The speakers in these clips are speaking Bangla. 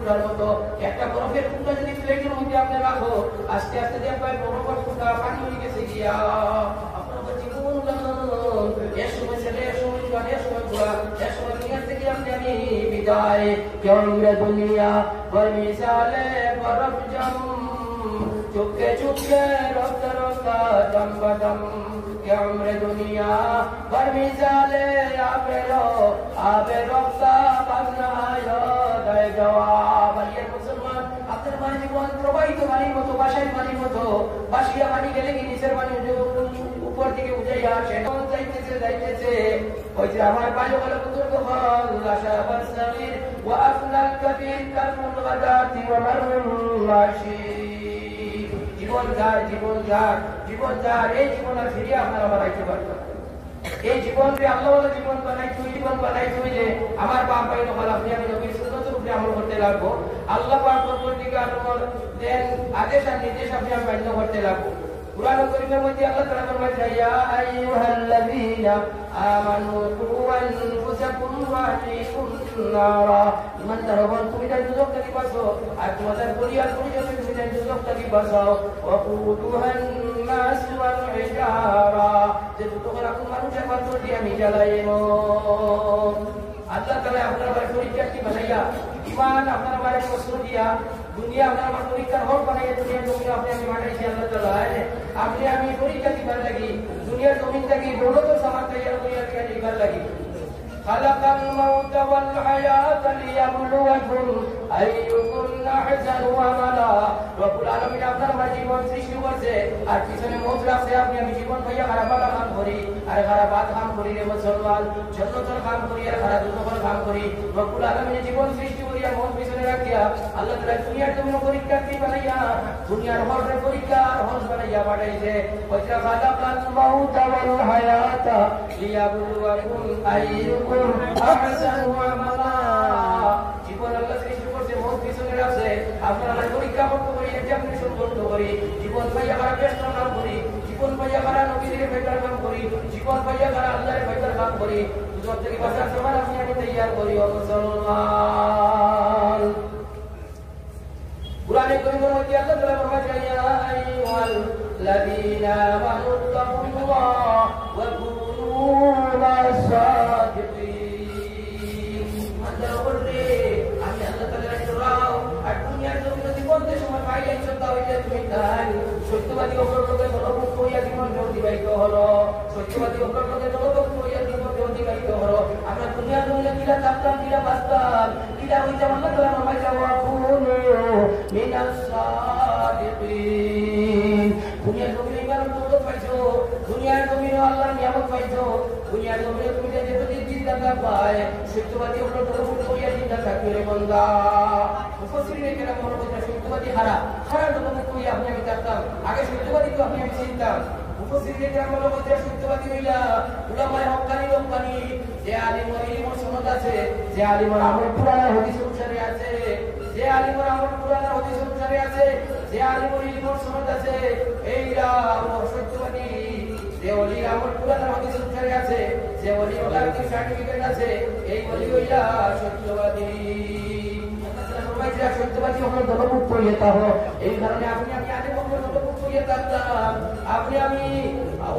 টুকরার মতো। একটা বরফের টুকরা যদি প্লেটের মধ্যে আপনি রাখো, আস্তে আস্তে দেখবেন বরফের টুকরা পানি হয়ে গেছে গিয়া। আপনার জীবন এর সময় ছেলে, এর সময় জোয়ান, এর সময় বুড়া, এর সময় দুনিয়া থেকে আমি বিদায়। কেউ দুনিয়া বর্মি সালে বরফ জম, চুপকে চুপকে রক্তা রক্তা দম বদম। কেমরে দুনিয়া বর্মি সালে আবে রক্তা বাজনায় দয় জবাব। আলিয়ার মুসলমান, আপনার মানে জীবন প্রবাহিত পানির মতো, বাসায় পানির মতো। বাসিয়া পানি গেলে কি নিচের পানি উপর দিকে উঠাইয়া আসে, যাইতেছে যাইতেছে। ওই যে আমার পানি বলে বুজুর্গ হল আশাবাদ সাগীর ওয়া আফলাল কাবীর কারমুল গাদাতি ওয়া মারমুল মাশি। জীবন যায়, জীবন যায়, জীবন যায়। এই জীবন আর ফিরিয়ে আপনারা বানাইতে পারবেন। এই জীবনকে আল্লাহওয়ালা জীবন বানাইতে, জীবন বানাইতে হইলে আমার বাপ ভাই নকল আপনি আমি নবীর সুন্নতের উপরে আমল করতে লাগবো। আল্লাহ পাক পরবর্তীকে আমল দেন, আদেশ আর নির্দেশ আপনি আমি মান্য করতে লাগবো। কুরআন কারীমের মধ্যে আল্লাহ তাআলা ফরমাইছে, ইয়া আইয়ুহাল্লাযীনা আমানু কু আনফুসাকুম ওয়া আহলিকুম নারা। ইমানদারগণ, তুমি তার দুজক থেকে বাঁচো আর তোমাদের পরিবার পরিজনকে তুমি তার দুজক থেকে বাঁচাও। ওয়াকুদুহান নাস ওয়াল হিজারা, যে দুটোকে রাখুন মানুষের পাত্র দিয়ে আমি জ্বালাইনো। আল্লাহ তাআলা আপনার বাড়ি পরীক্ষার্থী বানাইয়া, ইমান আপনার বাড়ি প্রশ্ন দিয়া, দুনিয়া আপনার আমার পরীক্ষার হল বানাইয়া দুনিয়ার জমিন আপনি আমি বানাইছি। আল্লাহ তাআলা আপনি আমি পরীক্ষা দিবার লাগি, দুনিয়ার জমিন থাকি দৌলত সামান তৈরি দুনিয়ার থেকে দিবার লাগি। খালাকাল মাউতা ওয়াল হায়াতা লিয়াবলুয়াকুম আইয়ুকুম আহসানু আমালা। রব্বুল আলামিন আপনার আমার জীবন সৃষ্টি করছে আর পিছনে মৌত রাখছে। আপনি আমি জীবন ভাইয়া খারাপ কাম করি আর খারাপ কাম করি রে মুসলমান, জন্নতের কাম করি আর খারাপ দুঃখের কাম করি। রব্বুল আলামিন জীবন সৃষ্টি করিয়া মৌত পিছনে রাখিয়া আল্লাহ তাআলা দুনিয়ার জন্য পরীক্ষার্থী বানাইয়া, দুনিয়ার হলের পরীক্ষা হল বানাইয়া পাঠাইছে। ওইটা খালাকাল মাউতা ওয়াল হায়াতা লিয়াবলুয়াকুম আইয়ুকুম আহসানু আমালা। জীবন আল্লাহ সৃষ্টি করছে, মৌত পিছনে রাখছে। আপনারা পরীক্ষা করতে করি, এক্সামিনেশন করতে করি। জীবন পাইয়া খারা বেস্ট কাম করি, জীবন পাইয়া খারা নবীদের বেটার কাম করি, জীবন পাইয়া খারা আল্লাহর বেটার কাম করি। দুজন থেকে বাঁচার সমান আপনি আমি তৈয়ার করি ও মুসলমান। কুরআনে কারীমের মধ্যে আল্লাহ তাআলা ফরমাইছে, ইয়া আইয়ুহাল্লাযীনা আমানুত্তাকুল্লাহ ওয়া কুনু মা'আস সাদিকিন। মানদাররে আমি আল্লাহ তাআলার রাও আর দুনিয়ার জমিনে জীবনতে সময় পাইলেই সত্য হইলে তুমি তাই সত্যবাদী অপরকে দলভুক্ত হইয়া জীবন অতিবাহিত হলো, সত্যবাদী অপরকে দলভুক্ত হইয়া জীবন অতিবাহিত হলো। আমরা দুনিয়ার জমিনে কিলা থাকতাম, কিলা বাঁচতাম, কিলা হইতাম। আল্লাহ তাআলা ফরমাইছে, ওয়া কুনু মিনাস সাদিকিন। দুনিয়ার জমিনে ইমান দৌলত পাইছো, দুনিয়ার জমিনে আল্লাহর নিয়ামত পাইছো, দুনিয়ার জমিনে তুমি যে যদি জিন্দা পায় সত্যবাদী হলো দলভুক্ত হইয়া জিন্দা থাকবে রে বান্দা। মুফাসসিরিনে কেরাম বলেন, সত্যবাদী হারা দলভুক্ত হইয়া আপনি আমি থাকতাম। আগে সত্যবাদী তো আপনি আমি চিনতাম। মুফাসসিরিনে কেরাম বলেন, সত্যবাদী হইলা উলামায়ে হক্কানি লোকবানি, যে আলিমের ইলম সনদ আছে, যে আলিমের আমল কুরআন আর হাদিস অনুসারে আছে, যে আলিমের আমল কুরআন আর হাদিস অনুসারে আছে, যে আলিমের ইলম সনদ আছে, এইরা সত্যবাদী। যে ওলি আমল কুরআন আর হাদিস অনুসারে আছে, যে ওলি ওলার কি সার্টিফিকেট আছে, এই ওলি হইলা সত্যবাদী। সত্যবাদী হল দলভুক্ত হইয়া তাহো। এই কারণে আপনি আমি আগে কখনো দলভুক্ত হইয়া থাকতাম, আপনি আমি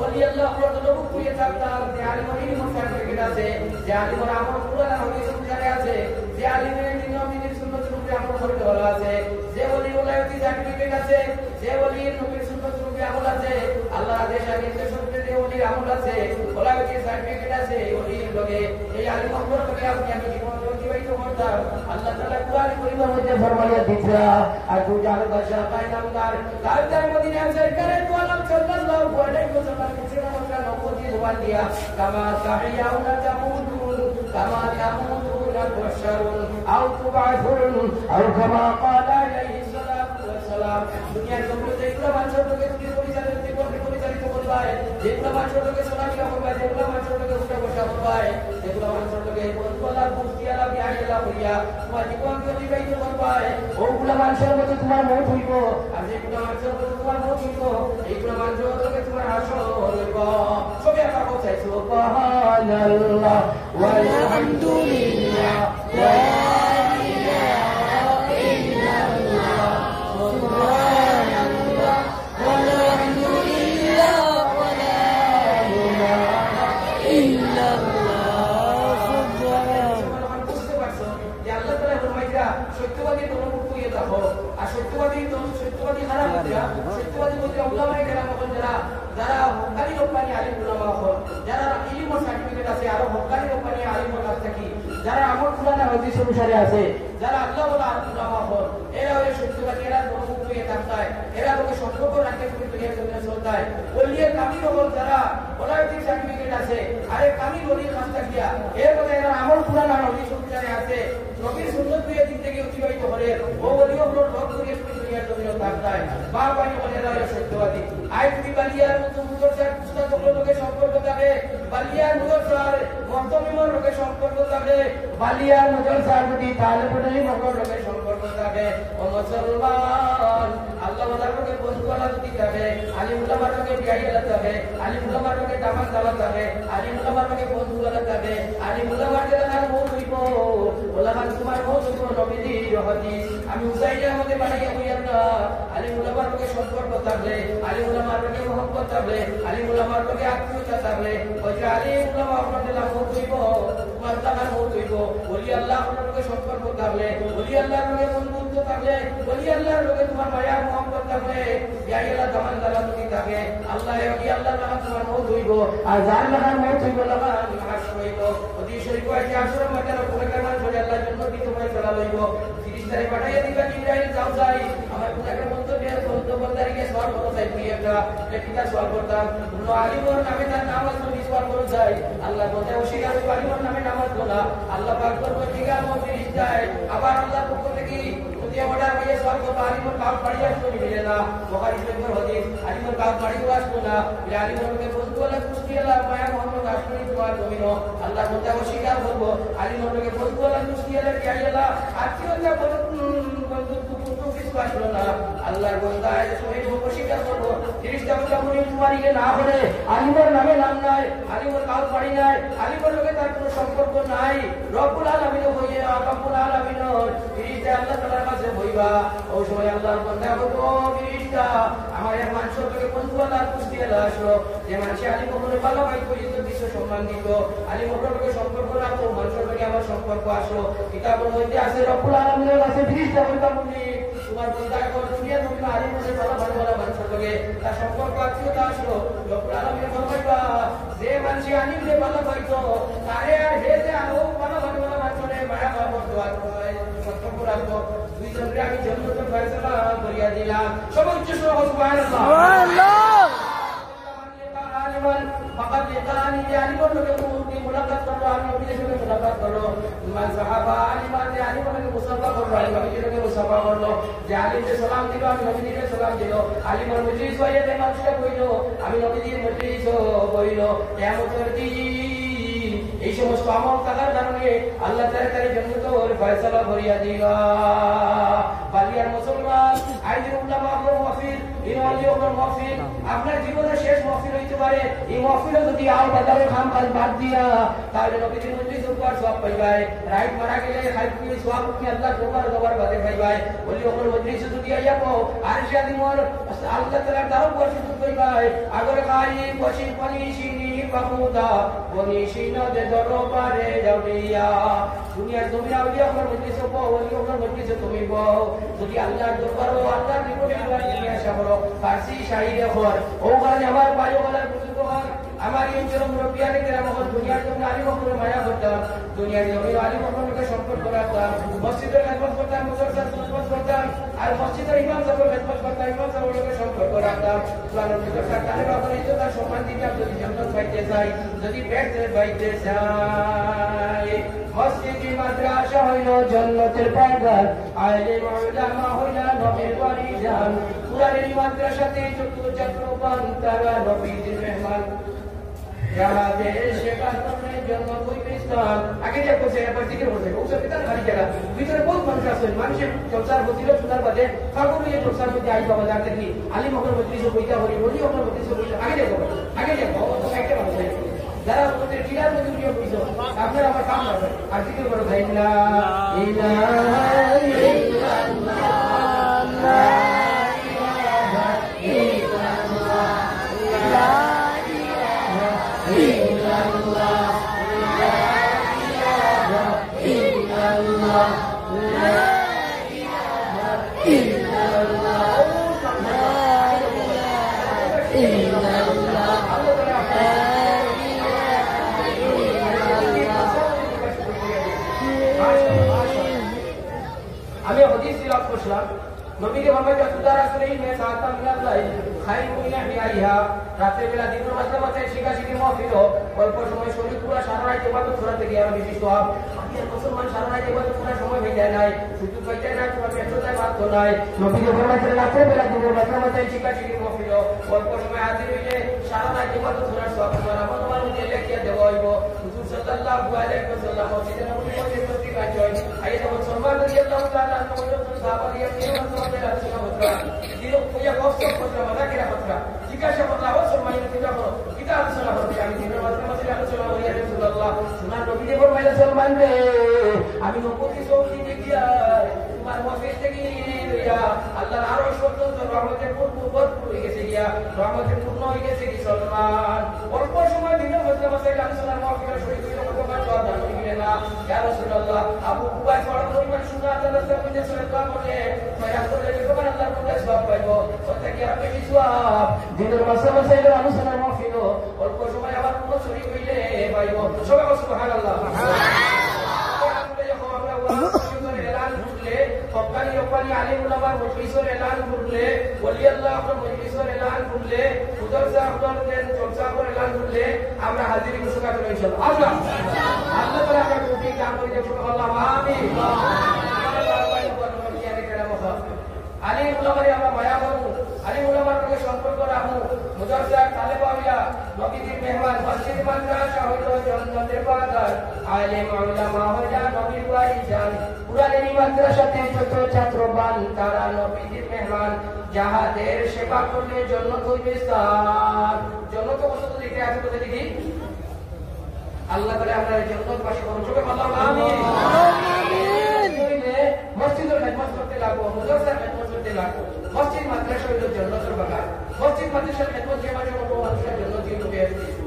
ওলি আল্লাহ দলভুক্ত হইয়া থাকতাম। যে আলিমের ইলম সার্টিফিকেট আছে, যে আলিমের আমল কুরআন আর হাদিস অনুসারে আছে, যে আলিমের নবীর সুন্নাতের উপরে আমল করতে বলা আছে, যে ওলি ওলার কি সার্টিফিকেট আছে, যে ওলির নবীর সুন্নাতের উপরে আমল আছে, আল্লাহর আদেশ আর নির্দেশ অনুযায়ী যে ওলির আমল আছে, ওলার কি সার্টিফিকেট আছে, ওলির লগে এই আলিম আমল করে আপনি আমি জীবন অতিবাহিত করতাম। আল্লাহ তাআলা কুরআন কারীমের মধ্যে ফরমাইয়া দিয়েছে, আর দু জাল বাদশা কায়নামদার তাজদার মদিনা সরকারের গোলাম সাল্লাল্লাহু আলাইহি ওয়াসাল্লাম কুরআন মক্কা নবুয়্যতি জবান দিয়া, কামা তাহিয়াউনা তামুতুন কামা তামুতুনা তুশারুন আও তুবাসুন আও কামা ক্বালা আলাইহিস সালাতু ওয়াস সালাম। দুনিয়ার জমিনে যেগুলো মানুষকে তুমি পরিচালিত করবে, যেগুলো মানুষকে সোনালিয়া করবে, যেগুলো মানুষকে উঠা বসা করবে, যেগুলো মানুষকে বলা বুঝিয়া বিআইলা করিয়া তোমার জীবনকে অতিবাহিত করবে, ওগুলো মানুষের মধ্যে তোমার মত হইব। আর যেগুলো মানুষের মধ্যে তোমার মত হইব, এইগুলো মানুষের মধ্যে তোমার হাসর হইব। সবাই আমরা বলছি সুবহানাল্লাহ ওয়ালহামদুলিল্লাহ ওয়া লা ইলাহা সত্যবাদী দলমুক্ত হয়ে থাকো। আর সত্যবাদী খারাপ হচ্ছে সত্যবাদী বলতে উলামায়ে কেরাম হন যারা হক্কানি রব্বানি আলিম উলামা হন, যারা ইলম সার্টিফিকেট আছে, আরো হক্কানি রব্বানি আলিম কাছ থেকে যারা আমল কুরআন হাদিস অনুসারে আছে, যারা আল্লাহ ওয়ালা উলামা হন, এরা ওই সত্যবাদী, এরা দলমুক্ত হয়ে থাকতে, এরা লোকে সম্পর্ক রাখতে দুনিয়ার জন্য চলতে। ওলিয়ে কামিল হল যারা ওলাইটিক সার্টিফিকেট আছে, আরে কামিল ওলির কাছ থেকে এর কথা এরা আমল কুরআন হাদিস অনুসারে আছে, নবীর সুন্নাত দিয়ে জিন্দেগি অতিবাহিত করে, ও ওলিও হল রব করে দুনিয়ার জন্য থাকতে। বারবার বলে এরা সত্যবাদী। আই তুমি বালিয়ার মতো মুদরসার পুস্তক লোকে সম্পর্ক থাকে, বালিয়ার মুদরসার মর্তমিমর লোকে সম্পর্ক থাকে, বালিয়ার মুদরসার যদি তাহলে পড়ে মকর লোকে সম্পর্ক থাকে। ও মুসলমান, আল্লাহ ওয়ালার লোকে বন্ধুওয়ালা যদি থাকে, আলিম উলামার লোকে বিয়াইলা থাকে, আলিম উলামার লোকে দামান দালা থাকে, আলিম উলামার লোকে বন্ধুওয়ালা থাকে, আলিম উলামার যারা মৌত হইব, ওলামান তোমার মৌত হইব নবীজির হাদিস। আমি উসাইলের মধ্যে বানাইয়া হইয়াম না, আলিম উলামার লোকে সম্পর্ক থাকলে, আলিম উলামার লোকে মহব্বত থাকলে, আলিম উলামার লোকে আত্মীয়তা থাকলে, ওই যে আলিম উলামা আপনাদের মৌত হইব, তোমার তাহার মৌত হইব। ওলি আল্লাহ আপনার লোকে সম্পর্ক থাকলে, ওলি আল্লাহর লোকে বন্ধুত্ব থাকলে, ওলি আল্লাহর লোকে তোমার মায়া মহব্বত থাকলে, ইয়াইলা দামান দালা তুমি থাকে, আল্লাহ ওলি আল্লাহর লাগা তোমার মৌত হইব। আর যার লাগার মৌত হইব লাগা হাস হইব। ওদি শরীফ আছে আসরের মধ্যে রকমের কাজ করে আল্লাহ জন্য কি তোমায় চলা লইব। ফিরিস্তারে পাঠাইয়া দিবা জিবরাইল যাও যাই আমার কোনাকে বন্ধুবান্ধবকে সওয়াল করতে চাই, তুই একটা কিতাব সওয়াল করতাম, কোনো আলিমর নামে তার নাম আছে তুমি সওয়াল করতে চাই। আল্লাহ বলতে অস্বীকার আলিমর নামে নামাজ না, আল্লাহ পাক করবে ঠিক আছে ফিরিস্তায় আবার আল্লাহ পক্ষ থেকে যে অর্ডার হয়ে সওয়াল করতে আলিমর কাজ বাড়ি আসতো মিলে না। বুখারী শরীফের হাদিস, আলিমর কাজ বাড়ি আসতো না, আলিমরকে বন্ধুওয়ালা কুস্তিয়ালা মায়া মোহাম্মদ আসমানি তোমার জমিন। আল্লাহ বলতে অস্বীকার করবো আলিমরকে বন্ধুওয়ালা কুস্তিয়ালা কিয়ালা আত্মীয়তা বন্ধুত্ব কিছু আসলো না। আল্লাহর বান্দায় শহীদ অস্বীকার করবো ফিরিস্তা বললাম তোমারিকে না হলে আলিমর নামে নাম নাই, আলিমর কাজ বাড়ি নাই, আলিমর লোকে তার কোনো সম্পর্ক নাই। রব্বুল আলামিন হইয়ে রব্বুল আলামিন ফিরিস্তা আল্লাহ তাআলার কাছে হইবা। ওই সময় আল্লাহর বান্দা বলবো ফিরিস্তা আমার এক মানুষের লোকে বন্ধুওয়ালা কুস্তিয়ালা আসলো, যে মানুষে আলিমর ভালো ভাই পর্যন্ত বিশ্ব সম্মান দিত, আলিমর লোকে সম্পর্ক রাখতো, মানুষের লোকে আমার সম্পর্ক আসলো। কিতাবের মধ্যে আছে রব্বুল আলামিনের কাছে ফিরিস্তা বলবা বলি তোমার বন্ধা এখন দুনিয়া তুমি আলিমদের ভালো ভালো ভালো মানুষের লোকে তার সম্পর্ক আত্মীয়তা আসলো। রব্বুল আলামিন বলবা যে মানুষে আলিমদের ভালো পাইতো তারে আর হে যে আরো ভালো ভালো ভালো মানুষের মায়া মহব্বত সম্পর্ক রাখতো, দুইজনকে আমি জন্মত ফয়সালা করিয়া দিলাম। সর্বোচ্চ সুবহানাল্লাহ সুবহানাল্লাহ। ফাকাদ লিকানি যে আলিমর লোকে মুলাকাত করলো, আমি নবীর সাথে মুলাকাত করলো, মান সাহাবা আলিমান যে আলিমর লোকে মুসাফা করলো, আমি নবীর লোকে মুসাফা করলো, যে আলিমকে সালাম দিল আমি নবীকে সালাম দিল, আলিমর মজলিস হইয়া যে মানুষটা বইল আমি নবীর মজলিস বইল। কিয়ামতের দিন এই সমস্ত আমল থাকার কারণে আল্লাহ তাআলা জান্নাতের ফয়সালা করিয়া দিবা। বালিয়ার মুসলমান আইজুল উলামা মাহফিল মাহফিল আপনার জীবনের শেষ মাহফিল হইতে পারে। এই মাহফিলে যদি আল বাজারে খাম কাজ বাদ দিয়া তাহলে নবীর মজলিস উপর সওয়াব পাইবাই, রাইট মারা গেলে খাইতে সওয়াব কি আল্লাহ দরবার বাদে পাইবাই। ওলি ওপর মজলিস যদি আইয়াবো আর শাদি মোর আল্লাহ তাআলা দারো বসে পাইবাই। আগরে খাই বসি পানি সিনি বাহুদা বনি সিনা দে দরবারে যাবিয়া। দুনিয়ার জমিন আউলিয়া ওপর মজলিস হবো, ওলি ওপর মজলিস তুমি বও, যদি আল্লাহর দরবার ও আল্লাহর নিকটে নিয়ে আসা বড় ফার্সি শাইরে হর ও কারণে আমার বায়ুওয়ালার বুজুর্গ হন আমার এই চরম রবিয়ানে কেরাম হন দুনিয়ার জন্য আলী বকরের মায়া করতাম, দুনিয়ার জমিন আলী বকরকে সম্পর্ক রাখতাম, মসজিদের খেদমত করতাম, মুসলসার খেদমত করতাম, আর মসজিদের ইমাম সাহেবের খেদমত করতাম, ইমাম সাহেবের সম্পর্ক রাখতাম। সুবহানাল্লাহ। মুসলসার তাহলে বাবার ইজ্জত আর সম্মান দিতে যদি জান্নাত পাইতে চাই, যদি পেট পাইতে চাই, মসজিদ মাদ্রাসা হইল জান্নাতের বাগান, আলেম উলামা হইল নবীর বাড়ি যান, কুরআনের মাদ্রাসাতে যত ছাত্রগণ তারা নবীর মেহমান, যারা দেশে কাতরের জন্য কইস্তান আগে যে কোসে এবার জিকির করতে ওসব কিতাব খালি জায়গা ভিতরে বহুত মানুষ আছে, মানুষের চর্চার বদিল সুনার বাদে ফাগুন এই চর্চার মধ্যে আই বাবা জানতে কি আলী মহর মজলিস কইতা হরি ওলি মহর মজলিস কইতা আগে দেখো তো একটা মানুষ যারা ওদের কিরার মধ্যে ভিডিও কইছো আপনারা আমার কাম করবেন আর জিকির করো ভাই না ইলাহা ইল্লাল্লাহ লা ইলাহা ইল্লাল্লাহ লা ইলাহা ইল্লাল্লাহ লা ইলাহা ইল্লাল্লাহ লা আমি হাদিস তিলাওয়াত করছিলাম নবীকে ফরমাইয়া সুদার আসলেই মে সাতা মিনাল লাইল খায়রুন মিন হিয়াইহা রাতের বেলা দিনের মাঝে শিখাশিখি মাহফিল অল্প সময় শরীর পুরা সারা রাত ইবাদত করাতে গিয়ে আর বেশি সওয়াব আমি আর মুসলমান সারা রাত ইবাদত করার সময় হয়ে যায় নাই শুধু কইতে না তোমার পেছনে বাধ্য নাই নবীকে ফরমাইয়া রাতের বেলা দিনের মাঝে শিখাশিখি মাহফিল অল্প সময় হাজির হইলে সারা রাত ইবাদত করার সওয়াব তোমার আমার মধ্যে লেখিয়া দেওয়া হইব হুজুর সাল্লাল্লাহু আলাইহি ওয়াসাল্লাম মসজিদে নববী মধ্যে প্রতি কাজয় আইয়া তখন সলমান রাদিয়াল্লাহু তাআলা আনহু সাহাবা দিয়া দিলো কইয়া কষ্ট করতে মাথা কিরা কথা জিজ্ঞাসা করলা ও সলমান কিটা করো কিটা আলোচনা করতে আমি দিনের মাঝে আলোচনা করিয়া রাসূলুল্লাহ সুনান নবীকে ফরমাইলেন সলমান রে আমি নবুতি সৌদি দেখিয়া তোমার মসজিদ থেকে লইয়া আল্লাহর আরশ পর্যন্ত রহমতে ভরপুর হয়ে গেছে গিয়া রহমতে পূর্ণ হয়ে গেছে কি সলমান অল্প সময় দিনের মধ্যে আলোচনার মাহফিলে শরীক হইল কতবার দোয়া দান করিলেন না ইয়া রাসূলুল্লাহ আবু কুবাইস বড় পরিমাণ শুনে আল্লাহর কাছে সরে দোয়া করে মায়া করে যখন আল্লাহর কাছে সওয়াব পাইবো ওটা কি আপনি সওয়াব দিনের মাঝে আলোচনার মাহফিল অল্প সময় আবার কোন শরীক হইলে পাইবো সবাই সুবহানাল্লাহ হকানি আলিম উলামার মজলিসের এলান করলে ওলি আল্লাহর মজলিসের এলান করলে উদর সাহেবদের চর্চা করে এলান করলে আমরা হাজিরি মুসকা করে ইনশাআল্লাহ আল্লাহ তাআলা আমরা তৌফিক দান করে দেব আল্লাহ আমিন আলিম উলামারে আমরা মায়া করব আলিম উলামার সঙ্গে সম্পর্ক রাখব মুদারসা তালেব আউলিয়া নবীর মেহমান মসজিদ মাদ্রাসা হইল জান্নাতের বাগান আলিম উলামা হইলা নবীর ওয়ারিসান কুরআনের মাদ্রাসাতে যত ছাত্রবান তারা নবীর মেহমান যাহাদের সেবা করলে জান্নাত হইবে স্থান জান্নাত কত লিখে আছে কত লিখি আল্লাহ তাআলা আমরা জান্নাত বাসী করুন সবাই আল্লাহু আমিন মসজিদের খেদমত করতে লাগবো মুদারসার খেদমত করতে লাগবো মসজিদ মাদ্রাসা হইল জান্নাতের বাগান মসজিদ মাদ্রাসার খেদমত যে মাঝে মতো মানুষের জান্নাত দিয়ে বেহেশত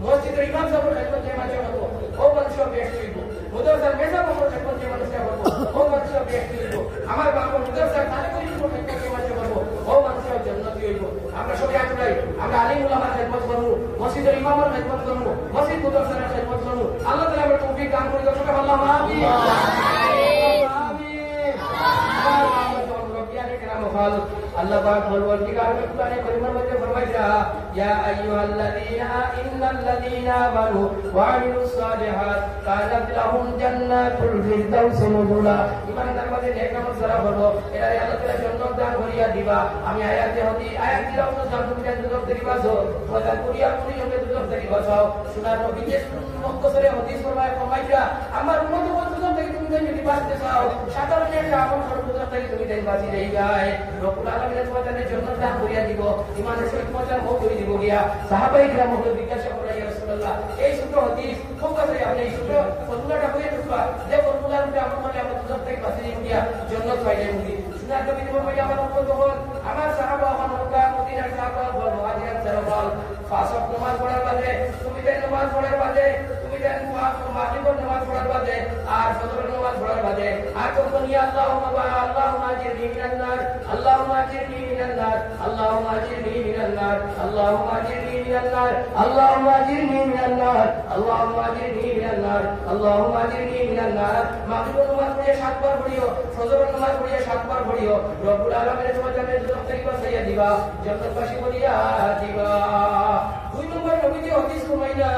মসজিদের ইমাম সাহেবের খেদমত যে মাঝে মতো ও মানুষের বেহেশত হইব মুদারসার মেজাবাবুর খেদমত যে মানুষের করব ও মানুষের বেহেশত হইব আমার বাবা মুদারসার তালেবুল ইলমের খেদমত যে মাঝে করব ও মানুষের জান্নাত হইব আমরা সবাই একলাই আমরা আলিম উলামার খেদমত করব মসজিদের ইমামের খেদমত করব মসজিদ মুদারসার খেদমত করব আল্লাহ তাআলা আমাদের তৌফিক দান করে দেন সবাই আল্লাহু আমিন আল্লাহ পাক পরবর্তীকালে কোরআনে কারীমের মধ্যে ফরমাইছে ইয়া আইয়ুহাল্লাযীনা ইন্নাল্লাযীনা আমানু ওয়া আমিলুস সালিহাত কানাত লাহুম জান্নাতুল ফিরদাউসি নুজুলা ঈমানদার মধ্যে নেক আমল করা হলো এরা আল্লাহ তাআলা জান্নাত দান করিয়া দিবা আমি আয়াতে দিলাম তো জান্নাতের দুদক থেকে বাঁচো ওয়া করিয়া পুরি জন্য দুদক থেকে বাঁচাও সুনার নবীকে মুখতসরে হাদিস ফরমাইছে আমার উম্মত দুদক থেকে তুমি যদি বাঁচতে চাও সাধারণ একটা আমল করো দুদক থেকে তুমি বাঁচি যাই যায় রব্বুল আলামিনের তোমাদের জান্নাত দান করিয়া দিব ঈমানের সহিত মজার মত করে দিব গিয়া সাহাবায়ে কেরাম হলো জিজ্ঞাসা করে ইয়া রাসূলুল্লাহ এই সূত্র হাদিস ফোকাসে আপনি এই সূত্র ফর্মুলাটা হয়ে ঢুকবা যে ফর্মুলার উপরে আমল করলে আমরা দুদক থেকে বাঁচি যাই গিয়া জান্নাত পাইলে মুদি সুনার নবী বলবেন আমার উম্মত হল আমার সাহাবা আমার মক্কা মদিনার সাহাবা বল মুহাজির সাহাবা ফাসক নামাজ পড়ার বাদে তুমি যে নামাজ পড়ার বাদে তুমি যে মাগরিবের নামাজ পড়ার বাদে আর ফজরের নামাজ পড়ার বাদে আর তখন ইয়া আল্লাহুম্মা আজিরনি মিনান নার আল্লাহুম্মা আজিরনি মিনান নার আল্লাহুম্মা আজিরনি মিনান নার আল্লাহুম্মা আজিরনি মিনান নার আল্লাহুম্মা আজিরনি মিনান নার আল্লাহুম্মা আজিরনি মিনান নার আল্লাহুম্মা আজিরনি মিনান নার মাগরিবের নামাজ পড়িয়া 7 বার পড়িও ফজরের নামাজ পড়িয়া 7 বার পড়িও রব্বুল আলামিনের তোমাদের জান্নাত থেকে বাঁচাইয়া দিবা জান্নাতবাসী করিয়া দিবা দুই নম্বর নবীজি হাদিস ফরমাইলা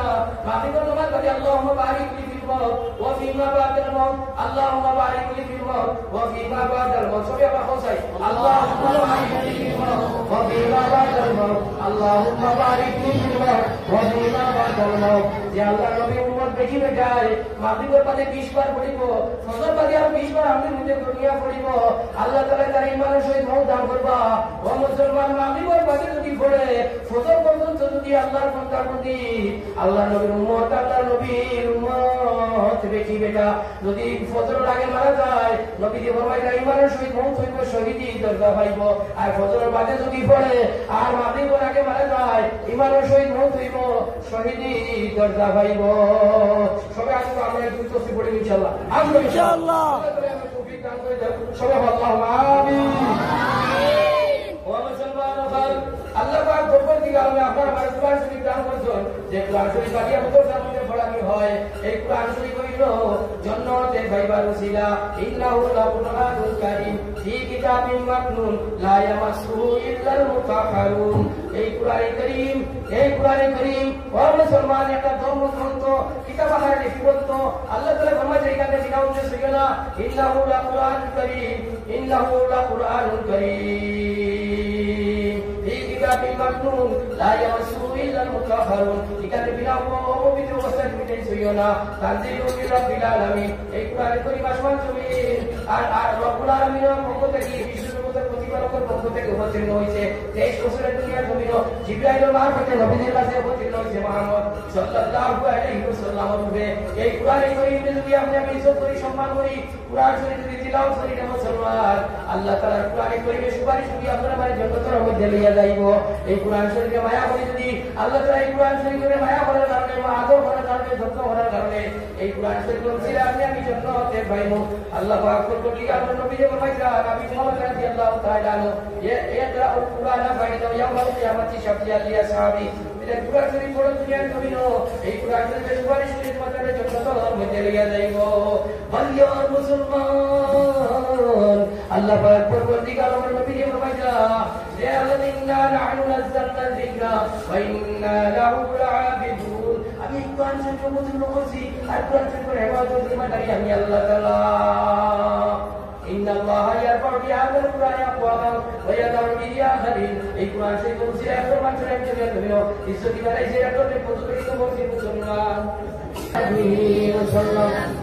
মাগরিবের নামাজ পড়ে আল্লাহুম্মা বারিক লি ফিল মাউত ওয়া ফিমা বাদাল মাউত আল্লাহুম্মা বারিক লি ফিল মাউত ওয়া ফিমা বাদাল মাউত সবাই আমরা হোসাই আল্লাহুম্মা বারিক লি ফিল মাউত ওয়া ফিমা বাদাল মাউত আল্লাহুম্মা বারিক লি ফিল মাউত ওয়া ফিমা বাদাল মাউত ইয়া আল্লাহ নবী উম্মত দেখি বেটায় মাগরিবের বাদে 20 বার পড়িব ফজর বাদে আর 20 বার আমরা নিজে করিয়া পড়িব আল্লাহ তাআলা তার ঈমানের সহিত মওত দান করবা ও মুসলমান মাগরিবের বাদে যদি পড়ে ফজর পর্যন্ত যদি আল্লাহর বান্দা বন্দি আল্লাহ নবীর উম্মত আল্লাহ নবীর উম্মত দেখি বেটা যদি ফজরের আগে মারা যায় নবী দিয়ে ফরমাইলেন ঈমানের সহিত মওত হইব শহীদি দরজা পাইব আর ফজরের বাদে যদি পড়ে আর মাগরিবের আগে মারা যায় ঈমানের সহিত মওত হইব শহীদি দরজা পাইব সবাই আসলে আমরা দুই তসবিহ পড়ি ইনশাআল্লাহ আসলে ইনশাআল্লাহ আমরা তৌফিক দান করে দেব সবাই আল্লাহুম্মা আমিন ওয়া মুসলমান আল্লাহ পাক বরকত দিগা আল্লাহ আপনার আমার কুরআন শরীফ দান করছেন যে কুরআন শরীফ বাকি আমাদের সামনে পড়ানো হয় এই কুরআন শরীফ হইল জান্নাতের ভাইবার ওসিলা ইন্নাহু লাকুরআনুল কারীম কিতাবিন মাকনুন লা ইয়ামাসসুহু ইল্লাল মুতাহহারুন। এই কুরআনে কারীম ও মুসলমান একটা ধর্মগ্রন্থ কিতাব আকারে লিপিবদ্ধ। আল্লাহ তাআলা ফরমায় এখানে বিনা উদ্দেশ্য হইল না, ইন্নাহু লাকুরআনুন কারীম, ইন্নাহু লাকুরআনুন কারীম ফি কিতাবিন মাকনুন লা ইয়ামাসসুহু ইল্লাল মুতাহহারুন। এখানে বিনা পবিত্র অবস্থায় লিপিত হইল না, তানজিলুম মির রাব্বিল আলামিন। এই কুরআনে কারীম আসমান জমিন আর রব্বুল আলামিনের পক্ষ থেকে, বিশ্বজগতের প্রতিপালকের পক্ষ থেকে অবতীর্ণ হয়েছে। 23 বছরের দুনিয়ার জমিন জিবরাইলের মারফতে নবীদের কাছে অবতীর্ণ হয়েছে মুহাম্মদ সাল্লাল্লাহু আলাইহি ওয়াসাল্লাম রূপে। এই কুরআনে কারীম যদি আমি ইজ্জত করি, সম্মান করি, কুরআন শরীফ যদি তিলাওয়াত করি না মুসলমান, আল্লাহ তাআলা কুরআনে কারীমের সুপারিশ করি আপনারা মানে জান্নাতের মধ্যে লইয়া যাইব। এই কুরআন শরীফে মায়া করি যদি আল্লাহ তাআলা এই কুরআন শরীফে মায়া করার কারণে, আদর করার কারণে, যত্ন করার কারণে এই কুরআন শরীফের উসিলা আমি জান্নাতে পাইব। আল্লাহ পাক করলি আপনার নবী যে ফরমাইছে, নবী মুহাম্মদ রাদিয়াল্লাহু তাআলা আনহু ইয়াকরাউল কুরআনা ফাইদা ইয়াউমাল কিয়ামাতি শাফিআল লিআসহাবি। এটা কুরআন শরীফ পড়ো দুনিয়ার জমিন, এই কুরআন শরীফের সুপারিশ করি তোমাদের জান্নাতের মধ্যে লইয়া যাইব। বলিয়া মুসলমান, আল্লাহ পাক করলি আমার নবী যে ফরমাইছে, ইয়া আল্লাযিনা নাহনু নাযালনা যিকরা ওয়া ইন্না লাহু লাআবিদুন। আমি কুরআন শরীফ অবতীর্ণ করছি আর কুরআন শরীফের ইবাদত জিম্মাদারি আমি আল্লাহ তাআলা। ইন্নাল্লাহা ইয়ারফাউ বিহাযাল কুরআনি আকওয়ামান ওয়া ইয়াদাউ বিহি আখারিন। এই কুরআন শরীফের উসিলায় ফরমান শরীফ চলে গেল, ঈশ্বরী বানাইছে রাততে প্রতিষ্ঠিত করছে মুসলমান।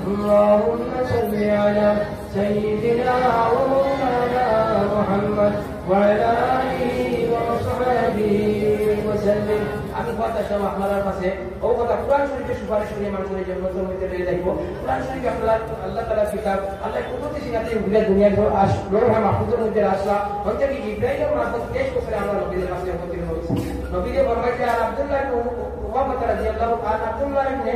আল্লাহুম্মা সাল্লি আলা সাইয়্যিদিনা ওয়া মাওলানা মুহাম্মদ ওয়া আলা আলিহি ওয়া সাহবিহি ওয়া সাল্লাম। আমি কথা সব আপনার কাছে ও কথা কুরআন শরীফের সুপারিশ করে মানুষের জন্য মধ্যে লয়ে যাইব। কুরআন শরীফ আল্লাহ তাআলা কিতাব, আল্লাহ কুদরতি সিনাতে উগলে দুনিয়ার লোহা মাহফুজের মধ্যে আসলা হতে কি ইব্রাহিমের মারফত 23 বছরে আমরা নবীদের কাছে অবতীর্ণ হয়েছি। নবীদের ফরমাইছে আর আব্দুল্লাহ ইবনে উমামা রাদিয়াল্লাহু আনহু, আব্দুল্লাহ ইবনে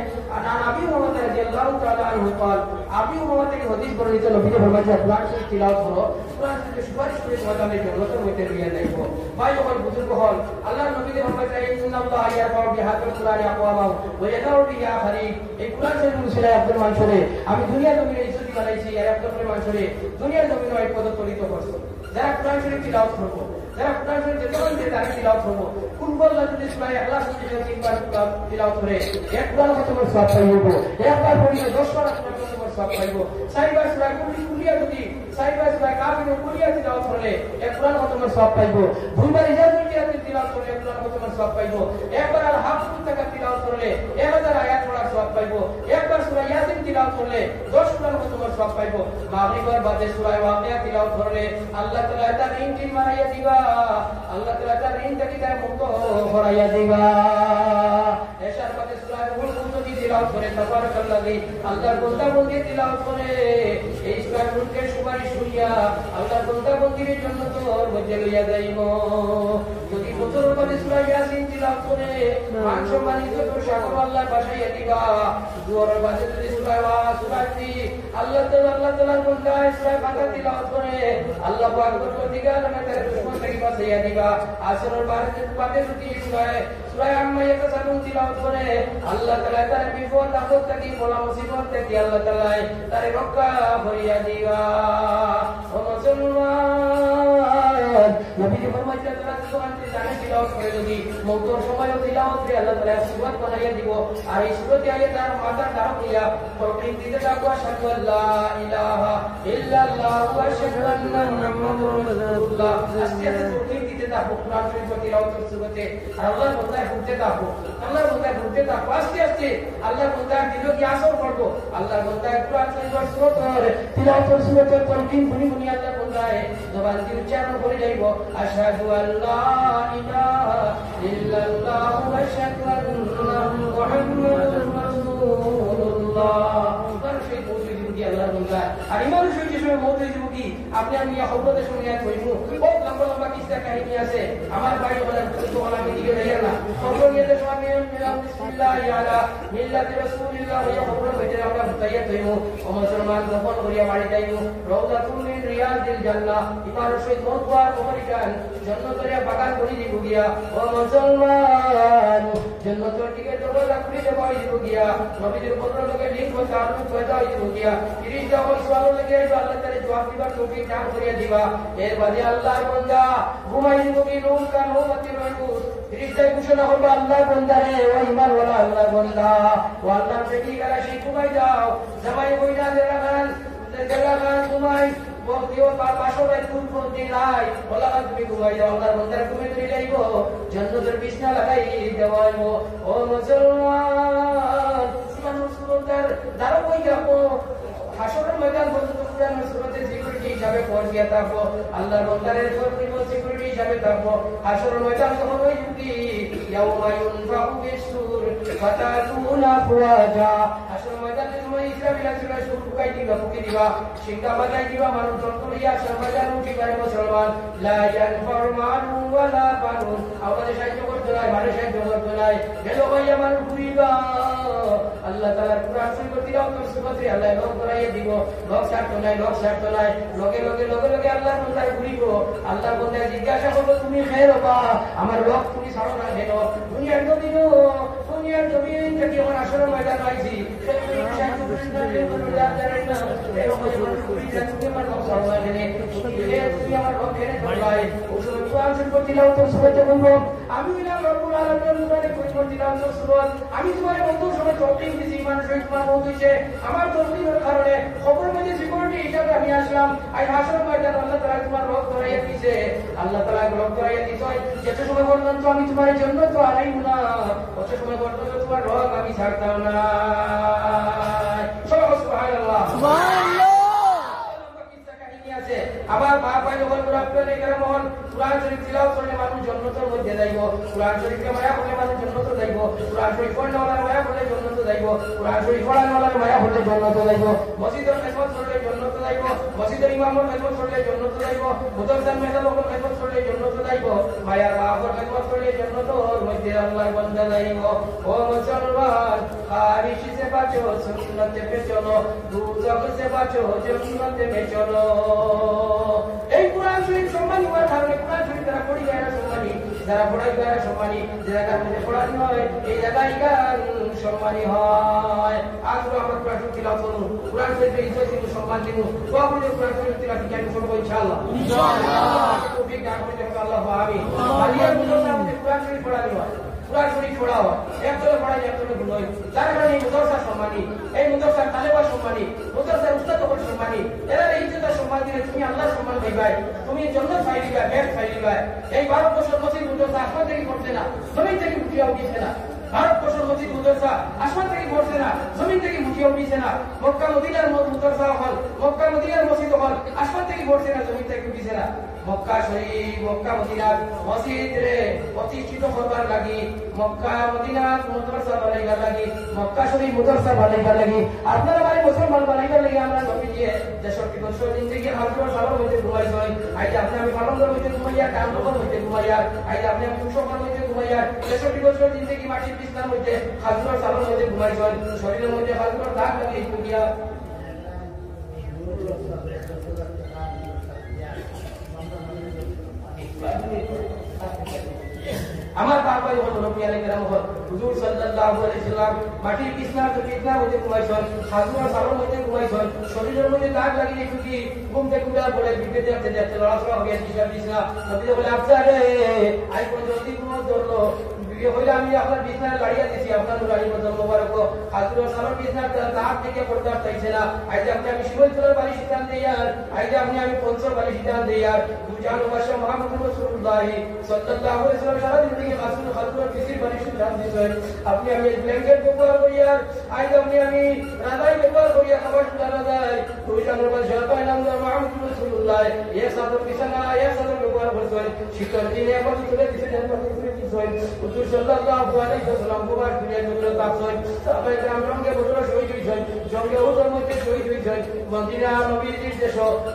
আবি উমামা রাদিয়াল্লাহু তাআলা আনহু قال, আবি উমামা থেকে হাদিস বর্ণিত, নবীদের ফরমাইছে কুরআন শরীফ তিলাওয়াত করো, কুরআন শরীফের সুপারিশ করে তোমাদের জন্নতের মধ্যে লইয়া যাইব। ভাই ওর বুজুর্গ হল, আল্লাহর নবীদের ফরমাইছে ইন্নাল্লাহা ইয়ারফাউ বিহাযাল কুরআনি আকওয়ামান ওয়া ইয়াদাউ বিহি আখারিন। এই কুরআন শরীফের উসিলায় আব্দুল মানসুরে আমি দুনিয়ার জমিনে ইজ্জত বানাইছি, আর আব্দুল মানসুরে দুনিয়ার জমিনে এই পদ তরিত করছে। যারা কুরআন শরীফ তিলাওয়াত করব, যারা কুরআন শরীফ যেমন যে তারা তিলাওয়াত করব, কুলবুল্লাহ যদি সূরা ইখলাস যদি তিনবার তিলাওয়াত করে এক কুরআন খতমের সওয়াব পাইব, একবার পড়িলে 10 বার কুরআন খতমের সওয়াব পাইব। চারবার সূরা কুলিয়া যদি চারবার সূরা কাফির কুলিয়া তিলাওয়াত করলে এক কুরআন খতমের সওয়াব পাইব। দুইবার ইজাজুল কিয়াতে তিলাওয়াত করলে এক কুরআন খতমের সওয়াব পাইব। একবার আল হাফুজ থেকে তিলাওয়াত করলে 1000 আয়াত পড়ার সওয়াব পাইব। একবার সূরা ইয়াসিন তিলাওয়াত করলে 10 কুরআন খতমের সওয়াব পাইব। মাগরিবের বাদে সূরা ওয়াকিয়া তিলাওয়াত করলে আল্লাহ তাআলা তার ঋণ মারাইয়া দিবা, আল্লাহ তাআলা তার ঋণ থেকে তার মুক্ত করাইয়া দিবা। এশার বাদে সূরা মুলক যদি তিলাওয়াত করে তাবারাকাল্লাযী, আল্লাহর বান্দা বন্দী তিলাওয়াত করে এই সূরা মুলকের সুপারিশ করিয়া আল্লাহর বান্দা বন্দীর জন্য তোর মধ্যে লইয়া যাইব। যদি বছর বাদে সূরা ইয়াসিন তিলাওয়াত করে মান সম্মানিত তোর সাগর আল্লাহ বাসাইয়া দিবা। দুয়ারের বাদে যদি সূরা আল্লাহ তাআলার বান্দা সূরা ফাতিহা তিলাওয়াত করে আল্লাহ পাক পরবর্তীকালে তার দুশমন থেকে বাঁচাইয়া দিবা। আসরের বাদে যদি সূরা আম্মা ইয়াতাসালুন তিলাওয়াত করে আল্লাহ তাআলা তার বিপদ আপদ থেকে, বলা মুসিবত থেকে আল্লাহ তাআলা তার রক্ষা করিয়া দিবা। ও মুসলমান, নবী ফরমাইছে তারা কোরআনকে জানে তিলাওয়াত করে যদি মওতের সময় তিলাওয়াত করে আল্লাহ তাআলা সুবহান বানাইয়া দিব। আর এই সুরতে আইয়ে তার মাথা কারো হইয়া প্রকৃতি দিতে থাকো, আশহাদু আল্লা ইলাহা ইল্লাল্লাহ ওয়া আশহাদু আন্না মুহাম্মাদুর রাসূলুল্লাহ। আস্তে আস্তে প্রকৃতি দিতে থাকো কুরআন শরীফ তিলাওয়াতের সুরতে, আর আল্লাহর বান্দায় ঘুরতে থাকো, আল্লাহর বান্দায় ঘুরতে থাকো। আস্তে আস্তে আল্লাহর বান্দার দিল কি আসর করবো, আল্লাহর বান্দায় কুরআন শরীফের সুরতের তিলাওয়াতের সুরতের তরকিন শুনি শুনি আল্লাহর বান্দায় জবান দিয়ে উচ্চারণ করে যাইব, আশহাদু আল্লা ইলাহা ইল্লাল্লাহ ওয়া আশহাদু আন্না মুহাম্মাদুর রাসূলুল্লাহ। আর ইমান শরীফের সময় মওত হয়ে যাব কি আপনি আমি হযরতের সঙ্গে এক হইব। বহুত লম্বা লম্বা কিসসা কাহিনী আছে, আমার ভাই বলেন তো ওনাকে দিকে যাইয়া না খবর নিয়ে তো আমি বিসমিল্লাহ আলা মিল্লাতি রাসূলিল্লাহ ওয়া খবর হইতে আমরা মুতাইয়াত হইব। ও মুসলমান যখন করিয়া বাড়ি যাইব, রওজাতুল মিন রিয়াদ রিয়াদিল জান্নাহ ইমার সহিত মওয়ার পরিকান জান্নাতের বাগান করে দিব গিয়া ও মুসলমান জান্নাতের দিকে দরজা খুলে দেওয়াই দিব গিয়া নবীদের পত্র লোকে লিঙ্ক ও চালু করে দেওয়াই দিব গিয়া 30 যখন সওয়াল লাগে আল্লাহ তাআলা জবাব দিবার তৌফিক দান করিয়া দিবা এর বাদে আল্লাহর বান্দা ঘুমাই দিব কি রুম কান হমতি রইবুস ফিরিস্তায় ঘোষণা করবে আল্লাহর বান্দা রে ও ঈমান ওয়ালা আল্লাহর বান্দা ও আল্লাহর থেকে গলা সেই ঘুমাই যাও জামাই বইনা দেরাগান ঘুমাই বলতিও তার পাশে ফুল ফুল দিলাই ওলা তুমি ঘুমাই যাও আল্লাহর বান্দা তুমি তুই যাইব জান্নাতের বিছনা লাগাই দেওয়াইব ও মুসলমান মানুষ সুরতার দাঁড়া কই যাবো হাসরের ময়দান পর্যন্ত কুরআন সূরাতে সিকিউরিটি হিসাবে পড় গিয়া থাকবো আল্লাহর বান্দারের সর্বনিম্ন সিকিউরিটি হিসাবে থাকবো হাসরের ময়দান তখন ওই যুক্তি ইয়াউমা ইউনফাউ বিসসুর ফাতাতুনা ফুয়াজা হাসরের ময়দানের সময় ইসরাফিল আসবে সুর ফুঁকাই দিবা ফুঁকে দিবা সিংহা বাজাই দিবা মানুষ যন্ত্র লইয়া হাসরের ময়দান উঠি পারে মুসলমান লা ইয়ানফাউ মালুন ওয়ালা বানুন আমাদের সাহায্য করতে নাই ভালো সাহায্য করতে নাই গেল ভাইয়া মানুষ ঘুরিবা আল্লাহ তাআলার কুরআন শরীফ তিলাওয়াত করতে আল্লাহ লক করাইয়া দিব লক ছাড়ত নাই লগে লগে আল্লাহর বান্দায় ঘুরিব আল্লাহর বান্দায় জিজ্ঞাসা করব তুমি খের হবা আমার লক তুমি ছাড়ো না কেন দুনিয়ার জমিন থেকে আমার আসরের ময়দান আইছি আমি তোমার বন্ধুর সময় টপিং দিছি মানুষের তোমার বন্ধু হইছে আমার তসবিহের কারণে খবর মধ্যে সিকিউরিটি হিসাবে আমি আসলাম আই হাসরের ময়দান আল্লাহ তাআলা তোমার রব করাইয়া দিয়েছে আল্লাহ তাআলা রব করাইয়া দিয়েছে যেতে সময় বললাম তো আমি তোমার জন্য তো আনাইব না কত সময় বললাম তো তোমার রব আমি ছাড়তাম না সুবহানাল্লাহ সুবহানাল্লাহ আবার বাবা যখন মুরাব্বিয়ানে কেরাম হন কুরআন শরীফ তিলাওয়াত করলে মানুষ জান্নাতের মধ্যে যাইব কুরআন শরীফকে মায়া করলে মানুষ জান্নাতে যাইব কুরআন শরীফ পড়লে মায়া করলে জান্নাতে যাইব কুরআন শরীফ পড়ানোর মায়া করলে জান্নাতে যাইব মসজিদের খেদমত করলে জান্নাতে যাইব মসজিদের ইমামের খেদমত করলে জান্নাতে যাইব মুতাওয়াজ্জির মেহমানের খেদমত করলে জান্নাতে যাইব মায়ার বাবার খেদমত করলে জান্নাতের মধ্যে আল্লাহর বান্দা যাইব ও মুসলমান খারিশ से बचो सुन्नत पे चलो दूजख से बचो जन्नत में चलो এই কুরআন শরীফ সম্মানী হওয়ার কারণে কুরআন শরীফ যারা পড়ি যায় সম্মানী যারা পড়াই যায় সম্মানী যারা মধ্যে পড়ানো হয় এই জায়গায় গান সম্মানী হয় আজ আমরা কুরআন শরীফ তিলাওয়াত করব কুরআন শরীফে ইজ্জত দিব সম্মান দিব তো আমরা কুরআন শরীফ তিলাওয়াত করব ইনশাআল্লাহ তো ঠিক না করে আল্লাহ আমিন আলিয়া মুসলমান আমাদের কুরআন শরীফ পড়ানো হয় কুরআন শরীফ পড়া হয় একজনে পড়াই একজনে ভুল যার কারণে এই মুদরসা সম্মানী এই মুদরসার তালেবা সম্মানী মুদরসার উস্তাদ হল সম্মানী এরা ইজ্জত সম্মান দিলে তুমি আল্লাহর সম্মান পাইবাই তুমি জান্নাত পাইবা বেশ পাইবা এই 12 বছর মসজিদ মুদরসা আসমান থেকে পড়ছে না জমিন থেকে উঠিয়া উঠছে না 12 বছর মসজিদ মুদরসা আসমান থেকে পড়ছে না জমিন থেকে উঠিয়া উঠছে না মক্কা মদিনার মুদরসা হল মক্কা মদিনার মসজিদ হল আসমান থেকে পড়ছে না জমিন থেকে উঠছে না মক্কা শরীফ মক্কা মদিনার মসজিদ রে প্রতিষ্ঠিত করবার লাগি মক্কা মদিনার মুদরসা বানাইবার লাগি মক্কা শরীফ মুদরসা বানাইবার লাগি আপনারা ভাই মুসলমান বানাইবার লাগি আমরা নবী দিয়ে 63 বছর জিন্দেগি হাজার সালের মধ্যে ঘুমাই যাই আইতে আপনি আমি পালনদের মধ্যে ঘুমাইয়া কামরগর মধ্যে ঘুমাইয়া আইতে আপনি আমি সুশোভনের মধ্যে ঘুমাইয়া 63 বছর জিন্দেগি মাটির বিছানার মধ্যে হাজার সালের মধ্যে ঘুমাই যাই শরীরের মধ্যে হাজার দাগ লাগিয়ে গিয়া আমার বাবা যখন নবী আলাইহিস সালাম হুজুর সাল্লাল্লাহু আলাইহি সাল্লাম মাটির বিছানার মধ্যে ঘুমাইছেন হাজুর সালার মধ্যে ঘুমাইছেন শরীরের মধ্যে দাগ লাগিয়ে কি ঘুম থেকে উঠে পড়ে বিপদে যেতে লড়াচড়া হয়ে বিছানা নবী বলে আফসারে আই কোন জলদি ঘুম ধরলো বিয়ে হইলে আমি আপনার বিছানায় দাঁড়িয়ে দিয়েছি আপনার গাড়ি বদল মোবারক হাজুর সালার বিছানার দাগ থেকে পড়তে চাইছে না আইতে আপনি আমি শিবল চলার বাড়ি সিদ্ধান দিয়ার আইতে আপনি আমি পঞ্চর বাড়ি সিদ্ধান দিয়ার দুজান বাদশা মুহাম্মদ রাসূলুল্লাহ সাল্লাল্লাহু আলাইহি ওয়াসাল্লাম সারা দিন রাসূল খাতুর কিসির বাড়ি সিদ্ধান দিয়েছেন আপনি আমি ব্ল্যাঙ্কেট ব্যবহার করিয়ার আইতে আপনি আমি রাজাই ব্যবহার করিয়া খাবার জানা যায় দুজান বাদশা নাম মুহাম্মদ রাসূলুল্লাহ এক সাদর বিছানা এক সাদর ব্যবহার করছেন শীতল দিনে আবার তুলে দিয়েছেন হুজুর সাল্লাল্লাহু আলাইহি ওয়াসাল্লাম গোবার দুনিয়া জুড়ে তাপছেন সাহাবায়ে کرام রঙে বদল শহীদ হয়েছেন জঙ্গে ওদের মধ্যে শহীদ হয়েছেন মদিনা নবীর দেশ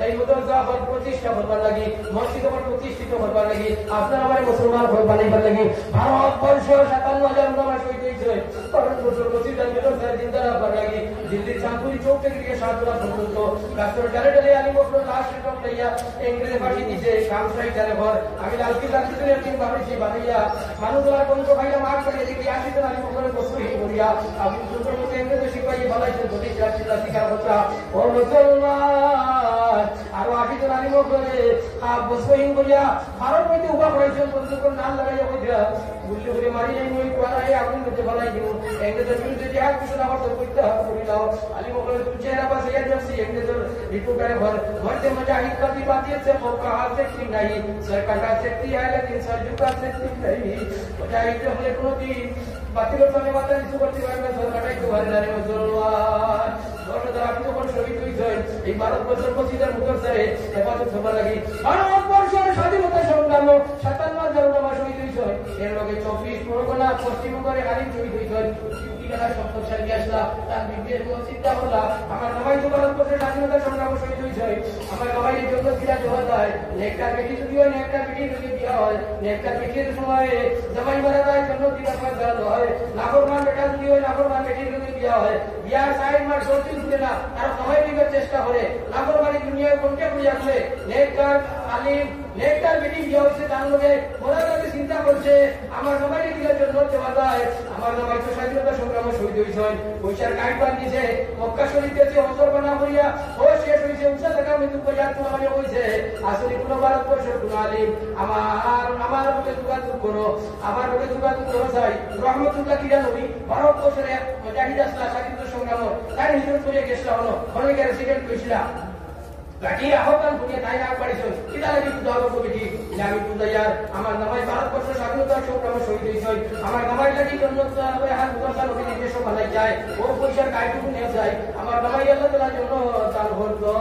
এই মুদরসা হল প্রতিষ্ঠা করবার লাগি মসজিদ হল প্রতিষ্ঠিত করবার লাগি আপনার আমার মুসলমান হল বানাইবার লাগি ভারতবর্ষ 57,000 মুসলমান শহীদ হয়েছে হয়েছে 5 বছর মসজিদের ভিতর চিন্তা রাখবার লাগে দিল্লির চাঁদপুরি চৌক থেকে গিয়ে সাতরা পর্যন্ত রাস্তার ডালে ডালে আলী বকর লাশ রিটক লইয়া ইংরেজি ফাঁসি দিছে কামসাই তারে ঘর আমি লালকিল্লার ভিতরে একদিন বানাইছি বানাইয়া মানুষগুলা কোন ভাইরা মাঠ করে দেখি 80 জন আলী বকরের বসুই করিয়া আমি সুন্দর মতো ইংরেজি শিখাই বলাইছেন যদি চিল্লা শিকার কথা ও মুসলমান আরো 80 জন আলী বকরে বসুই করিয়া ভারত হইতে উভা করেছেন বন্ধুকে নাম লাগাইয়া হইয়া বুঝলে করে মারি নাই মই কোয়ারাই আগুন করতে বলাই দিব ইংরেজের বিরুদ্ধে যে এক কিছু আমার তো করতে হবে করি দাও আলী বকরের চেহারা পাশে এজেন্সি ইংরেজের रिपोर्टर भर घर से मुजाहिद का भी बात से मौका से ठीक नहीं सरकार का शक्ति है लेकिन सरजू का शक्ति नहीं मुजाहिद जो हले कोनो भी बातिल समय बात नहीं करते पारবে सरकार को হাজারে মুসলমান দশটা আপনি যখন শহীদ হইছেন এই ভারত বর্ষের মসজিদের মুখরসারে হেফাজত সভা লাগি ভারত বর্ষের স্বাধীনতা সংগ্রাম 57 মাস শহীদ হইছেন এর লগে 24 পরগনা পশ্চিমবঙ্গের আলিম শহীদ হইছেন সপ্তম আসলা তার বিবের চিন্তা করলাম আমার সবাই তো ভারত বর্ষের স্বাধীনতা সংগ্রাম শহীদ হয়েছে আমার সবাই জন্য কিরা দেওয়া যায় নেকটা বেটি যদি হয় নেকটা বেটি যদি বিয়া হয় নেকটা বেটির সময় জামাই মারা যায় জন্য দিনা পাঁচ দেওয়া হয় নাগরমান বেটা যদি হয় নাগরমান বেটির যদি বিয়া হয় বিয়ার 60 মাস চলতে দিতে না আর সময় দিবার চেষ্টা করে নাগরমানি দুনিয়ায় কোনটা বুঝা আছে নেকটার আলিম নেকটার বেটি বিয়া হচ্ছে তার লগে মরা যাবে চিন্তা করছে আমার সবাই দিনের জন্য দেওয়া যায় আমার সবাই তো স্বাধীনতা সংগ্রাম শহীদ হয়েছেন পয়সার গাইড বানিয়েছে মক্কা শরীফে যে অন্তর বানা করিয়া ও শেষ হয়েছে উৎসাহ টাকা মৃত্যু পর্যায়ে তোমার হয়েছে আসলে কোন ভারতবর্ষের কোন আলিম আমার লোকে যোগাযোগ করো আমার লোকে যোগাযোগ করো চাই রহমতুল্লাহ কিরা নবী ভারতবর্ষের মুজাহিদ আসলা স্বাধীনতা সংগ্রাম তাই হিজরত করে গেছিলা হলো অনেকে রেসিডেন্ট কইছিলা লাঠি আহ্বান করে তাই না পারিছেন কিনা লাগি দাও কমিটি আমি বুঝাইয়ার আমার নামাই ভারতবর্ষের স্বাধীনতা সংগ্রাম শহীদ হইছেন আমার নামাই লাগি জন্নত হবে হাত মুসলমান নবী নির্দেশ বানাই যায় ও পয়সার গাইডটুকু নিয়ে যায় আমার নামাই আল্লাহ তাআলার জন্য দান করতো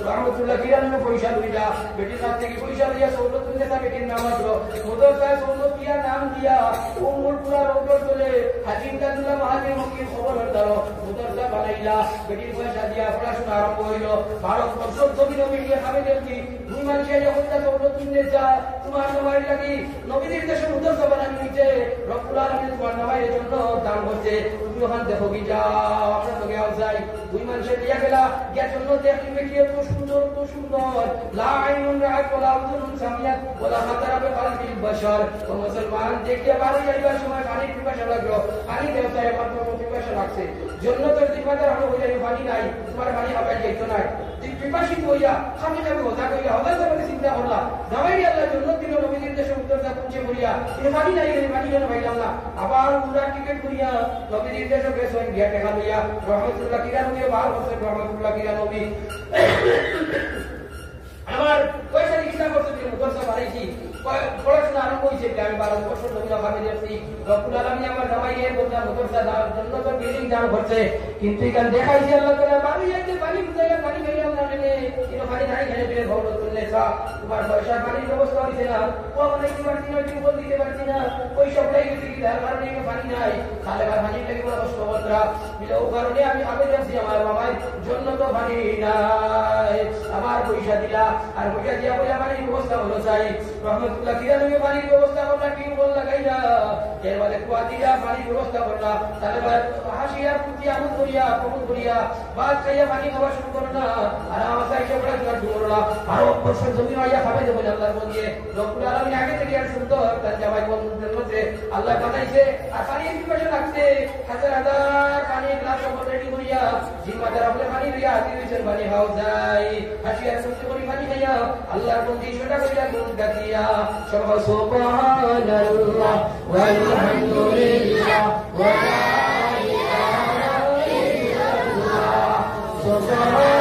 রহমতুল্লাহ কিরানের পয়সা লইয়া বেটির কাছ থেকে পয়সা লইয়া সৌলতুন্নেসা বেটির নাম আসলো মুদরসা সৌলত কিয়া নাম দিয়া উম্মুলপুরা রোড চলে হাজিম কাদুল্লাহ মহাজির মক্কির খবর দাও মুদরসা বানাইলা বেটির পয়সা দিয়া পড়াশোনা আরম্ভ হইল ভারতবর্ষ নবী নিয়ে খাবে দেখি দুই মানুষে যখন তা সৌলতুন্নেসা তোমার নামাই লাগি নবীদের দেশে মুদরসা বানানি হইছে রব্বুল আলামিন তোমার নামাইয়ের জন্য দান করছে তুমি ওখান দেখো কি যাও আপনার লগে আও যাই দুই মানুষে দিয়া গেলা গিয়া জন্য দেখি বেটি এত সুন্দর লা আইনুন রাআত ওয়ালা উযুনুন সামিয়াত ওয়ালা খাতারা বিকলবিল বাশার ও মুসলমান দেখতে বাড়ি যাইবার সময় পানির পিপাসা লাগলো পানি দেও তাই মাত্র পিপাসা লাগছে জান্নাতের জিম্মাদার হলো হইলে পানি নাই তোমার পানি হবে যাইতো না তুই পিপাসিত হইয়া খালি যাবে কথা কইয়া হবে তবে চিন্তা করলা জামাই আল্লাহ জান্নাত দিল নবীদের দেশে উত্তরটা পৌঁছে করিয়া এই পানি নাই এই পানি কেন পাইলাম না আবার উড়া টিকেট করিয়া নবীদের দেশে গেছেন গিয়া টাকা লইয়া রহমতুল্লাহ কিরা নবী বার বছর রহমতুল্লাহ কিরা নবী আমার পয়সা চিন্তা করতে দিন মুদরসা বানাইছি পড়াশোনা আরম্ভ হয়েছে আমি 12 বছর ধরে ভাবে দেখছি রব্বুল আলামিন আমার জামাইয়ের বন্ধা মুদরসা দেওয়ার জন্য তো বিল্ডিং দান করছে কিন্তু এখানে দেখাইছে আল্লাহ তাআলা বাড়ি যাইতে পানি বুঝাইয়া পানি খাইলাম না রে কিন্তু পানি নাই খেলে ফিরে ভৌল তুললে তোমার পয়সা পানির ব্যবস্থা হয়েছে না ও মানে কি পারছি না টিউবওয়েল দিতে পারছি না ওই সব লাগে গেছে কি তার কারণে পানি নাই তাহলে পানি লাগে বড় কষ্ট বলরা ও কারণে আমি ভাবে দেখছি আমার বাবার জন্য তো পানি নাই আমার পয়সা দিলা আর পয়সা দিয়া বলে পানির ব্যবস্থা হলো চাই রহমতুল্লাহ কিরা নবী পানির ব্যবস্থা করলা টিউবওয়েল লাগাইলা এর মানে কুয়া দিয়া পানির ব্যবস্থা করলা তাহলে হাসিয়া পুতিয়া আমল করিয়া কবুল করিয়া বাদ খাইয়া পানি খাওয়া শুরু করো না আর আমার সাইকে বড় জোর করলা ভারতবর্ষ জমি হইয়া খাবে দেবো আল্লাহর বন্ধে রব্বুল আলামিন আগে থেকে আর সুন্দর তার জামাই বন্ধুদের মধ্যে আল্লাহ বানাইছে আর পানির পিপাসা লাগছে হাজার হাজার পানির গ্লাস সব রেডি করিয়া জিম্মাদার আপনি পানি দিয়া হাতি দিয়েছেন পানি খাও যাই হাসিয়া সুন্দর করে পানি খাইয়া আল্লাহর বন্ধি সেটা করিয়া গুণ গাতিয়া সব সুবহানাল্লাহ ওয়ালহামদুলিল্লাহ ওয়া লা ইলাহা ইল্লাল্লাহ সুবহানাল্লাহ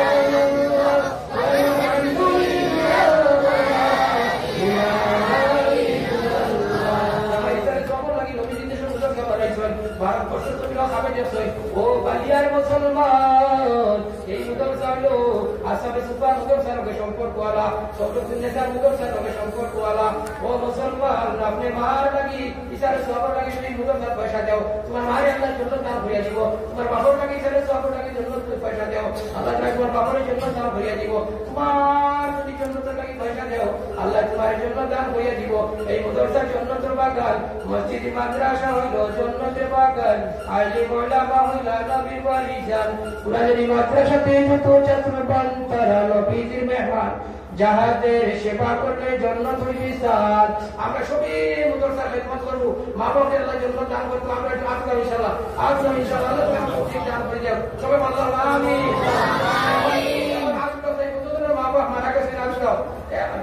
ভারতবর্ষের জমিরা খাবে দেখছে ও বালিয়ার মুসলমান এই মুদরসা হলো আসামে সুপার মুদরসার লগে সম্পর্কওয়ালা সৌলতুন্নেসার মুদরসার লগে সম্পর্কওয়ালা ও মুসলমান আপনি মার লাগি ইসারে সওয়াব লাগি সেই মুদরসার পয়সা দাও তোমার মায়ের আল্লাহর জন্য দান করিয়া দিব তোমার বাবার লাগি ইসারে সওয়াব লাগি জন্য পয়সা দাও আল্লাহ তোমার বাবার জন্য দান করিয়া দিব তোমার যদি জন্নতের লাগি পয়সা দেও আল্লাহ তোমার জন্য দান করিয়া দিব এই মাদ্রাসা জন্নতের বাগান মসজিদ মাদ্রাসা হইল জন্নতের বাগান আইলে ময়লা বাহুলা নবীর ওয়ালিজান কুরআনের মাদ্রাসাতে যত ছাত্রগণ তারা নবীজির মেহমান যাহাদের সেবা করলে জান্নাত হইবে সাদ আমরা সবাই মাদ্রাসার খেদমত করব মা বাবার আল্লাহ জান্নাত দান করতে আমরা একটু আজকে ইনশাআল্লাহ আল্লাহ আমাদের দান করে দাও সবাই আল্লাহ আমিন আজকে কতজন মা বাবা মারা গেছে আজকে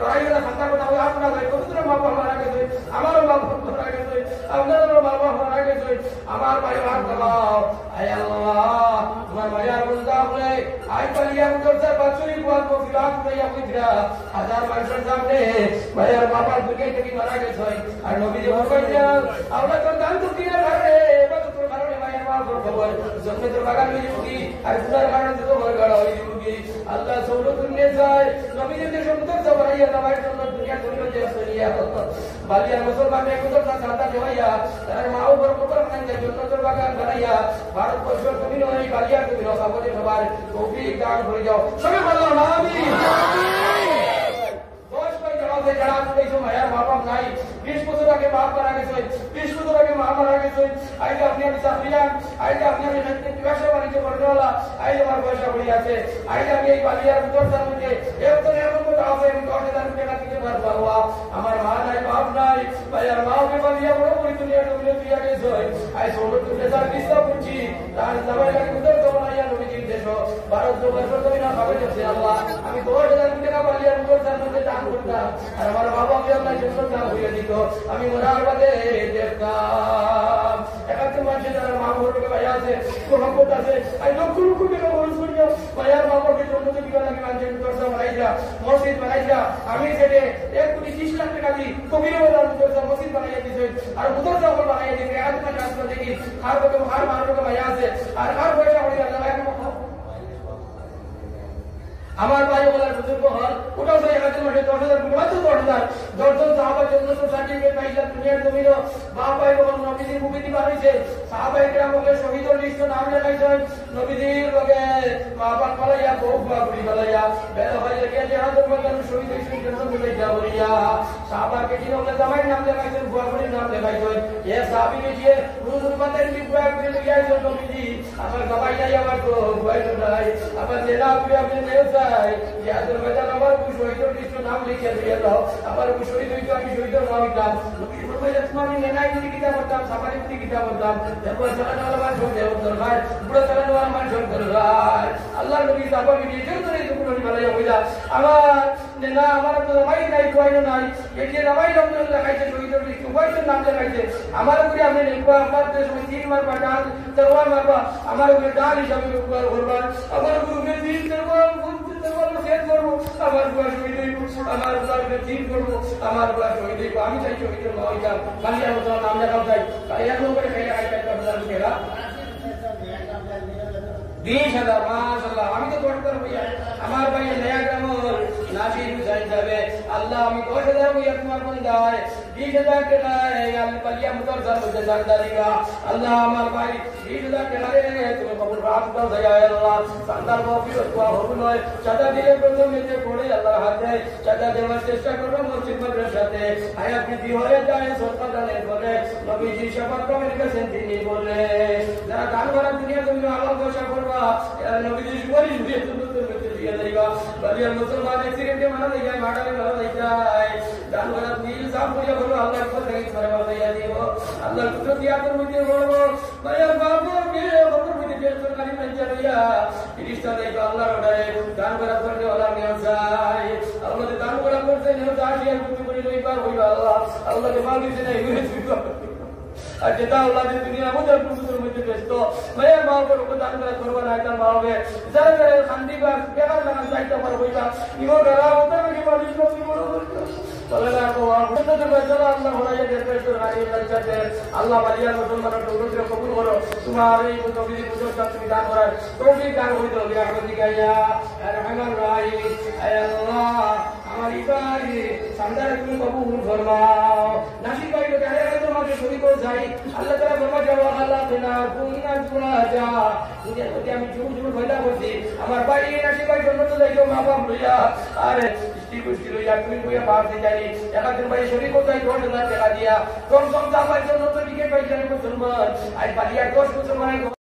দরাইলা খাতা কথা হয় আপনারা কতজন মা বাবা মারা গেছে আমারও মা বাবা মারা গেছে আপনাদেরও মা বাবা মারা গেছে আমার পরিবার দাও আয় আল্লাহ তোমার মায়ার বন্ধা হলে আই পালিয়া মাদ্রাসা বাছুরি কোয়াত ফিরাত কইয়া কইরা হাজার মানুষের সামনে মায়ার বাবা দুকে থেকে মারা গেছে আর নবীজি ফরমাইলেন আমরা তো দান দুনিয়ার কারণে ইবাদতের কারণে মায়ের বাবা খবর জন্নতের বাগান হয়ে যাবি আর গুনার কারণে তো বড় হয়ে যাবি আল্লাহ সৌরভ দুনিয়া যায় নবীজি যে সুন্দর সবাইয়া দাবার জন্য দুনিয়া দুনিয়া যে সরিয়া বালিয়ার মুসলমান একদম না সাদা দেওয়া তার মা উপর কবর খানকে জন্নতের বাগান বানাইয়া ভারতবর্ষ তুমি নয় বালিয়া তুমি রসাবলে সবার তৌফিক দান করে যাও সবাই বলো আমিন দোষ কই জবাবে যারা এই সময় আর বাবা নাই 20 বছর আগে বাপ মারা গেছে 20 বছর আগে মা মারা গেছে আইলে আপনি আমি চাকরিয়ান আইলে আপনি আমি ব্যবসা বাণিজ্য করতেওয়ালা আইলে আমার পয়সা পড়ে আছে আইলে আমি এই বালিয়ার মুদ্রার মধ্যে একজন এমন কথা আছে আমি 10,000 টাকা দিতে পারবো আমার মা নাই বাপ নাই ভাই আর মাকে বালিয়া বড় করে দুনিয়া ডুবে দিয়া গেছে আই ষোলো তুলে তার বিস্তার করছি তার সবাই লাগে মুদ্রা তো বানাইয়া নবীজির দেশ ভারত বর্ষ তুমি না ভাবে যাচ্ছে আল্লাহ আমি 10,000 টাকা বালিয়ার মুদ্রার মধ্যে দান করতাম আর আমার বাবাকে আল্লাহ জন্য দান হইয়া দিত আমি মরার বাদে দেখতাম একাত্তর মাসে যারা মা বাবাকে ভাই আছে মহব্বত আছে আই লক্ষ লক্ষ টাকা খরচ করিয়া ভাইয়ার বাবাকে জন্য তো দিবা লাগে মানুষের মুদ্রা বানাইলা মসজিদ বানাইলা আমি সেটে 1,30 লাখ টাকা দিই কবির মসজিদ বানাইয়া দিছে আর মুদ্রা বানাইয়া দিছে আজ না কাজ করে দেখি আর কত আর মানুষকে ভাই আছে আর আর পয়সা হইয়া যায় আমার ভাই বলার বুজুর্গ হল ওটাও সেই 10,000 মাত্র 10,000 দশজন সাহাবার জন্য সার্টিফিকেট পাইছেন দুনিয়ার জমিন বাবাই যখন নবীজির মুভিটি বানাইছে সাহাবাই কেরামকে শহীদের লিস্ট নাম লেখাইছেন নবীজির লগে মা বাপ পালাইয়া বহু বাবুরি পালাইয়া বেলা হয়ে গিয়ে জিহাদের ময়দানে শহীদ হইছেন জন্য বুঝাইয়া বলিয়া সাহাবাকে কি নাম জামাইয়ের নাম লেখাইছেন বাবুরির নাম লেখাইছেন এ সাহাবীকে দিয়ে রুজুর মাথায় লিখবা করে লিখাইছেন নবীজি আমার জামাই নাই আমার তো ভয় নাই আমার জেলা করে আপনি নেওয়া জিহাদের ময়দানে আমার শহীদের লিস্ট নাম লিখে দিয়ে দাও আমার শহীদ হইতো আমি শহীদ না হইতাম আমি নেনাই যদি কিতাব করতাম সাফারি যদি কিতাব করতাম এরপর চালানোয়ালা মানুষ দেব দরকার বুড়ো চালানোয়ালা মানুষ দরকার আল্লাহ নবী সাহাবাকে দিয়ে যেহেতু এই দুপুরি ভালাই হইলা আমার নেনা আমার তো রামাই নাই কোয়াইনো নাই এই যে রামাই রমজান লেখাইছে শহীদের লিস্ট উভয়ের নাম লেখাইছে আমার উপরে আপনি লিখবা আমার দেশ সময় 3 মারবা ডাল তরোয়ার মারবা আমার উপরে ডাল হিসাবে করবা আমার উপরে 3 তরোয়ার আমার বুয়া শহীদ হইব আমার বুয়াকে দিন করবো আমার বুয়া শহীদ হইব আমি চাই শহীদ হইতাম বালিয়া মুসলমান নাম লেখাও চাই এরকম করে খাইলে খাইতে 20,000 মাশাআল্লাহ আমি তো দরকার হইয়া আমার ভাই নয়া গ্রামের নাসির হুসাইন যাবে আল্লাহ আমি 10,000 হইয়া তোমার বন্দায় 20,000 টাকা আমি বালিয়া মুদ্রার মধ্যে দান দাঁড়িয়া আল্লাহ আমার ভাই 20,000 টাকা রে তুমি কবুল রাখ দাও দয়া আল্লাহ সন্তান মফির দোয়া হবে নয় চাঁদা দিলে প্রথম নিতে পড়ে আল্লাহ হাতে চাঁদা দেওয়ার চেষ্টা করব মসজিদ মাদ্রাসাতে আয়া বৃদ্ধি হয়ে যায় সরকার দানের বলে নবীজি শপথ করে রেখেছেন তিনি বলে যারা দান করা দুনিয়ার জন্য আল্লাহ ঘোষণা করবা নবীজি সুপারিশ দিয়ে দিয়ে দেবা বালিয়ার মুসলমান এক্সিডেন্টে মারা যায় মাটারে মারা যায় দান করা দিল সাফ করিয়া বলো আল্লাহর পথে থেকে করে মারা দিয়া দিব আল্লাহর কুদরত দিয়া তোর মধ্যে বলবো ভাইয়া বাবুকে খবর মধ্যে যে সরকারি পঞ্চায়েত হইয়া ফিরিস্তা দেবা আল্লাহর অর্ডারে দান করা করতে আল্লাহ নিয়ম চাই আল্লাহ দান করা করতে নিয়ম চাই আর কিছু করে লইবার হইবা আল্লাহ আল্লাহকে মাল দিতে নাই হয়ে দিবা আর যেটা আল্লাহ যে দুনিয়া আমাদের প্রভুর মধ্যে ব্যস্ত মেয়ের মা উপর দান করা করবা না তার মা হবে যারা যারা শান্তি বা বেকার লাগা চাইতে পারো হইবা ইমো যারা ওদের কি বলিস না কি বলো আল্লাহ আল্লাহ বালিয়ার মুসলমানের দৌলতে কবুল করো তোমার এই নবীর পুজোটা তুমি দান করার তৌফিক দান হইতো বিরাহিয়া রহমান রাহিম আয় আল্লাহ আমার ইবাদি সান্দার তুমি কবুল ফরমাও নাসিব ভাই তোমাকে শরীক করে যাই আল্লাহ তাআলা ফরমায় যাওয়া আল্লাহ বিনা কুইনা জুরাজা দুনিয়ার মধ্যে আমি জুরু পয়দা করছি আমার বাড়ি নাসি ভাই জন্য তো যাইও মা বাপ লইয়া আরে সৃষ্টি লইয়া তুমি কইয়া পারতে জানি একাদিন ভাই শরীক করে যাই 10,000 টাকা দিয়া কম কম দামের জন্য তো টিকে পাইছেন মুসলমান আই পালিয়া 10 মুসলমান